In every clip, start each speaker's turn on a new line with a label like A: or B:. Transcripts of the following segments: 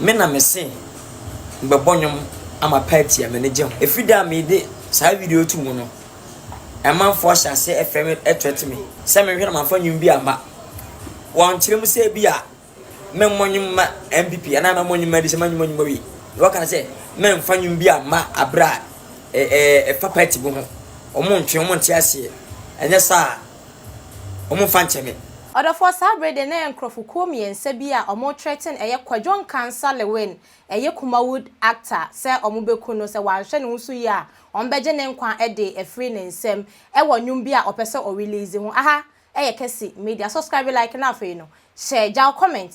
A: me na me se mbebonyom ama party a me je ho efida me de sa video tu mu no amanfo hya se FM etwet me se me hwe na manfa nwum bi ama won kirem se bi a me mmonyum ma MPP ana me mmonyum ma di se manyum wi wo kana se me mfa nwum bi ama abra fa party bu ho omo ntwe omo nte ase enye sa omo fa ncheme
B: Other for Saturday na enkrofo miensa bi a omo threaten eye Kwadwo Nkansah Lil eye Kumawood actor se omo beku no se wanhwe ne husu yi a ombeje ne nkwa ede efree ne nsem e wonwum bi a opese o release ho aha eye kesi media subscribe like na afei no share jaw comment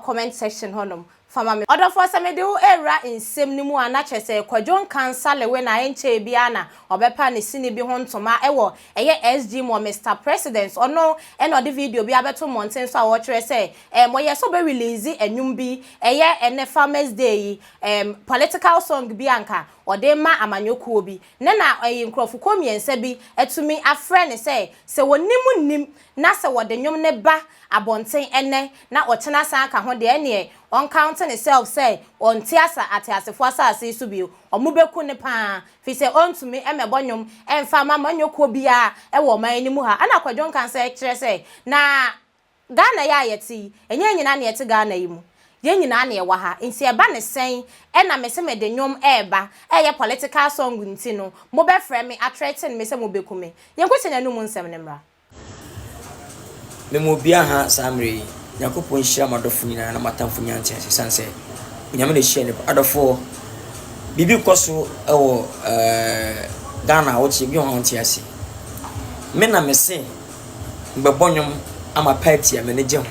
B: comment section honom fama me other for some de era nsem ni mu ana chese Kwadwo Nkansah Lil na enche bia na obepa ne sini bi ho ntoma ewo eye SG mo Mr President ono e no de video bi abeto mountain so a wo kire se moye so be release enwum bi eye ene Farmers Day political song bi anka ode ma amanyokuo bi ne na nkrofo komiensa bi etumi afre ne se wonimu nim na se wode nwum ne ba abonten ene na ochena san ka ho de ene on counting itself say on tiasa atiasefo asase su bi omubeku ne pa fi se ontumi emebonyum emfa mamanyokuo bia e wo man ni mu ha ana Kwadwo Nkansah kire say na Ghana ya yeti enye nyina na yeti Ghana yi mu ye nyina na ye wa ha nti eba ne sen e na mese me de nwom eba ye political song nti no mo be frɛ me atreaten me se mo beku me ye kwese na no mu nsɛm ne mra
A: me mo bia ha samre yakopon hira madofo nyina na matamfo nyanche sanse nyame na hia ne adofo bibi koso ewo Ghana wo chi bi ho nti ase me na mese mbebonyom ama party a me ne je ho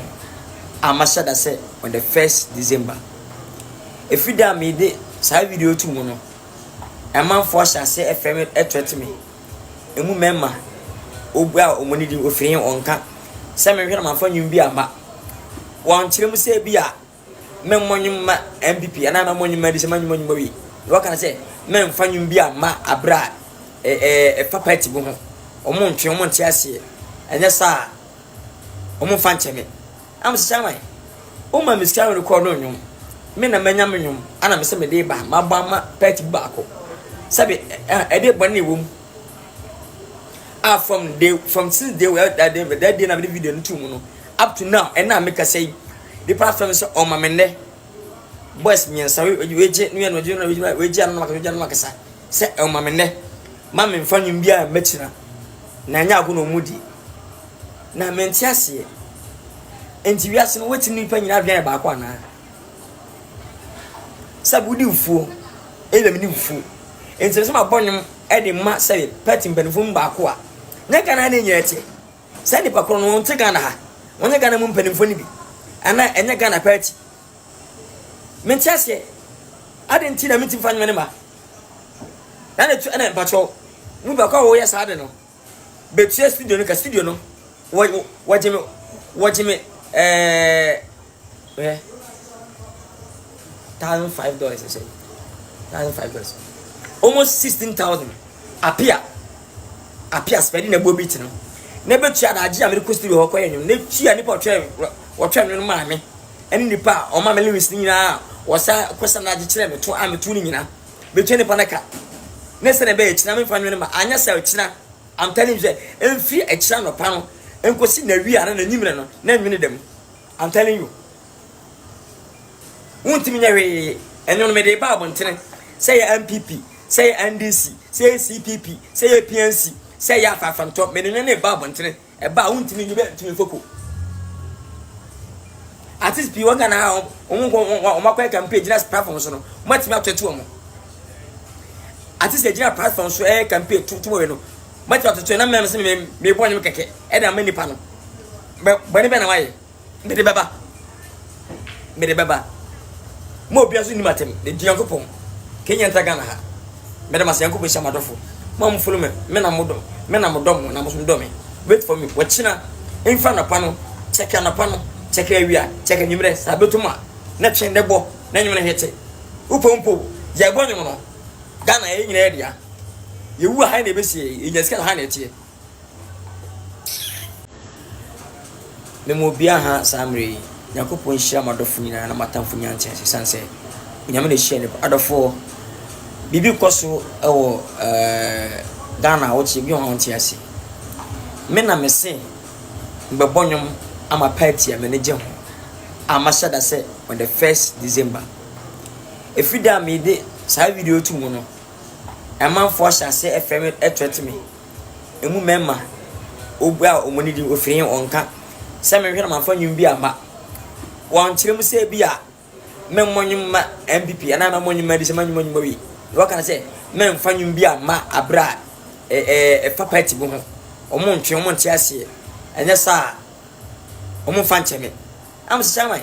A: amashada se on the 1st December efida me de sa video tu mu no amanfo hya se FM etwet me emu memma obua omoni di ofiri onka se me hwe na manfa nwum bi ama won kirem se bi a me mmonyum ma MPP ana me mmonyum ma di se manyum wi wo kana se me mfa nwum bi ama abra fa party bu ho omo ntwe omo nte ase enye sa omo fa ncheme am shamai o ma miska record no nwum me na manya menwum ana me se me de ba mabba ma party ba ko sabe e de bone wom from since day that day na video no tumu no up to now and na make say the platform so o ma me ne boys miensa weje no no weje no makasa se o ma me ne ma me mfa nwum bia machina na nya ago no mudi na menti ase enti wiase no wetini pa nyina adwan ba kwa na sabudi ufuo ele mini ufuo enti se ma bonyum e de ma say party mpanifo ba kwa nya kana na nya eti say de pakro no nte kana ha onye kana mu mpanifo ni bi ana enya kana party menti ase ade nti na menti fa nyane ma na na tu ana pacho mu ba kwa wo ya sa ade no betua studio no ka studio no wajime $1,005 I say $1,005 almost 16,000 appear spending a bobit no never try that jam the studio ko enum ne tua ni potwe no ma me eni nipa o ma me lewis ni na wosa kwesa na agikire me to ametu ni nyina betua ni panaka ne se ne be china me fa nwene ma anya se china I'm telling you emfi e china no pa no enkosi na wi ara na nyimre no na nwene dem I'm telling you won't me nyawe eno no me de ba abontene say MPP say NDC say CPP say PNC say ya fafam top me no na ba abontene e ba won't me nyebe ntimi foko at least bi wanga na o makwa campaign just platform so no matimi atoto o mo at least e jina platform so e campaign tutu we no matimi atoto na me se me bonye keke e da mani pa no bani be na waye me de baba mo bia so ni matem de diankopon Kenya ntagana ha me de mas yankopon sha madofo mo mfulu me na modom na mo dom wait for me wachina infa na pano check na pano check awia check nyimre sabetuma na twende bo na nyimre hete upompo ya bo nyimo no Ghana ye nyina ye dia ye wu ha na besie ye nyaska ha na etie me mo bia ha samre Yakopon share madofo nyina na matamfo nyantense sanse onyame na share ne adofo bibi koso ewo Ghana wo chi bi on tiase me na mese mbebonyom ama party am ne je ho ama shada se on the 1st December efida me de sa video tu mu no emanfo sha se FM etwet me emu memma obua omoni di ofirin onka se me hwe na manfa nwum bi ama wan kirem se bi a memmonyum ma MPP ana memmonyum ma di se manyum wi no kana se memfa nwum bi ama abra fa party bu ho omo ntwe omo ntia se enye sa omo fa ncheme am se chamai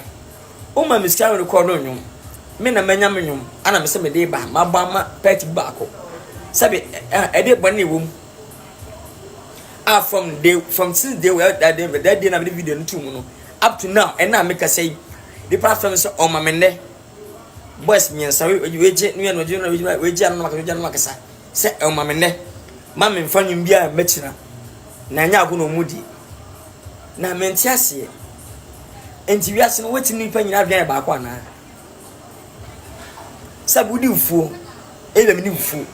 A: o ma miska record no nwum me na manya me nwum ana me se me de ba ma ba ma party ba ko sabe e de bone wom from since day that day na video no tu mu no up to now and na make say the platform so on ma menne boys nyensa weje no no weje no makasa se on ma menne ma me mfa nwum bia machina na nya ago no mudi na menti ase enti wiase no wetini nipa nyina aduan ba akwa na sabudi ufuo ebe mini ufuo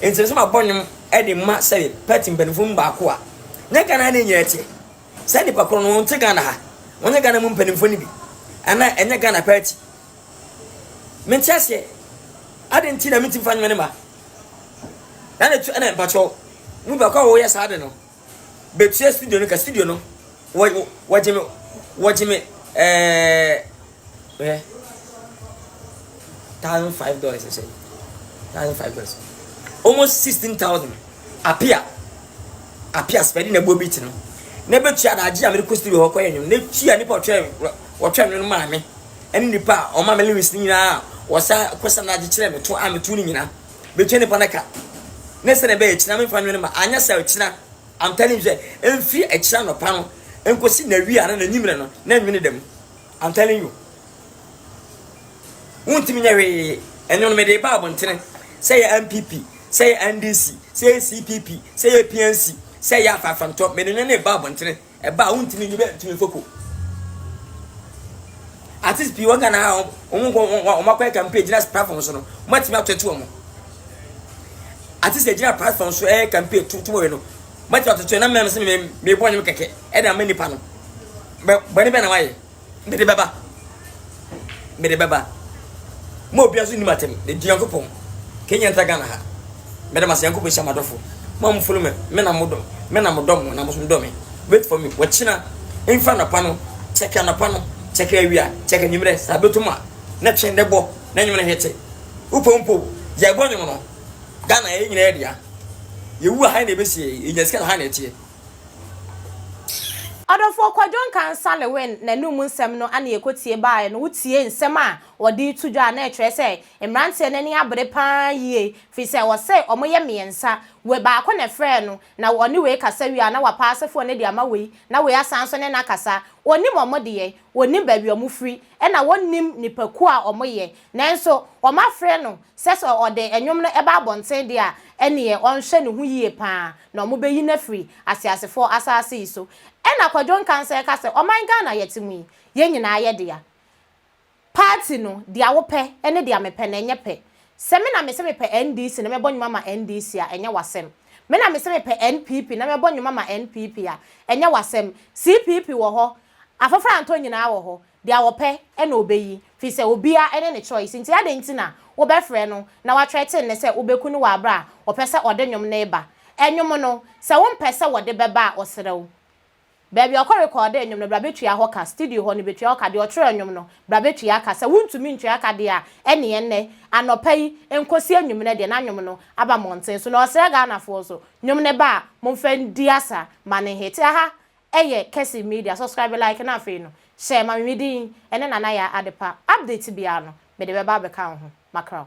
A: enti so ma bonyum e de ma say party mbanifo ba akwa na kana na nyete say nipa kro no nte Ghana ha wonye Ghana mu mpanifo ni bi ana enye Ghana party menti ase adenti na menti fanwe ne ma na tu ana pacho mu ba kwa wo ya sa de no betua studio no ka studio no wajime $1,500 I say $1,500 almost 16,000 appear spending na bobit no na betua da agi America studio ho koye nyum na tua nipa otwe no ma me eni nipa o ma me Lewis nyina wosa kosa na agi kire me to ametu ni nyina betua nipa na ka na se na be kina me fa no ma anya sa kina I'm telling you emfi a kira no pa no enkosi na wi ana na nyimre no na nwene dem I'm telling you wontimi nyawe eno no me de ba abontene say MPP say NDC say CPP say PNC say ya fa from top me no ne ba abontene e ba wontimi nyi be timi foko artist bi waga na o makwa campaign just platform so no matimi atoto mo artist ejina platform so campaign to we no mati atoto na me se me bonye keke e da mani pa no bani be na waye me de baba mo obia so ni matem de Yankopon Kenya nta Ghana ha me de mas Yankopon sha madofo mo mo follow me na modom na mo so dom wait for me wachina infa na pa no check na pa no check awia check nyimre sabetuma na twen de bo na nyimre hete upompo ya bonye no Ghana e nyina dia yewu ha na ebesie enyaska ha na etie
B: Adolfo Kwadwo Nkansah Lil na num nsem no ana yekotie baaye no wotie nsem a wodi tudwa na etwe se emrante nani abere paa yie fi se wo se omoye miensa we ba akọ na frɛ no na oni we kasa wi ana wa paasefo ne de ama we na we asanso ne na kasa oni momode oni baabi omufri e na wonim nipaku a omoye nanso oma frɛ no se so ode enwom no eba abonten de a ene onhwe ne hu yie paa na omobeyi na free asiasefo asase iso ena Kwadwo Nkansah ka se oman Ghana yetimu ye nyina ye de ya party no dia wo pe ene dia mepe na enye pe se me na me se me pe NDC na me bonyuma ma NDC a enye wasem me na me se me pe NPP na me bonyuma ma NPP a enye wasem CPP wo ho afafra anto nyina wo ho dia wo pe ene obeyi fi se obia ene ne choice nti ade nti na wo be frɛ no na wa threaten ne se obeku no wa abra wo pe se ode nwom na eba enwom no se wo mpe se wode beba osrew baby okọ record enyum no brabetua ho ka studio ho ne betua ho ka de otro enyum no brabetua ka se wuntumi ntua ka de a ene enne anopai enkosi enyum ne de na nyum no aba monten so na osere Ghana fo so nyum ne ba momfa ndi asa ma ne hete ha eye Kesi Media subscribe like na afi no share ma mi din ene nana ya adepa update bia no me de beba be ka ho makra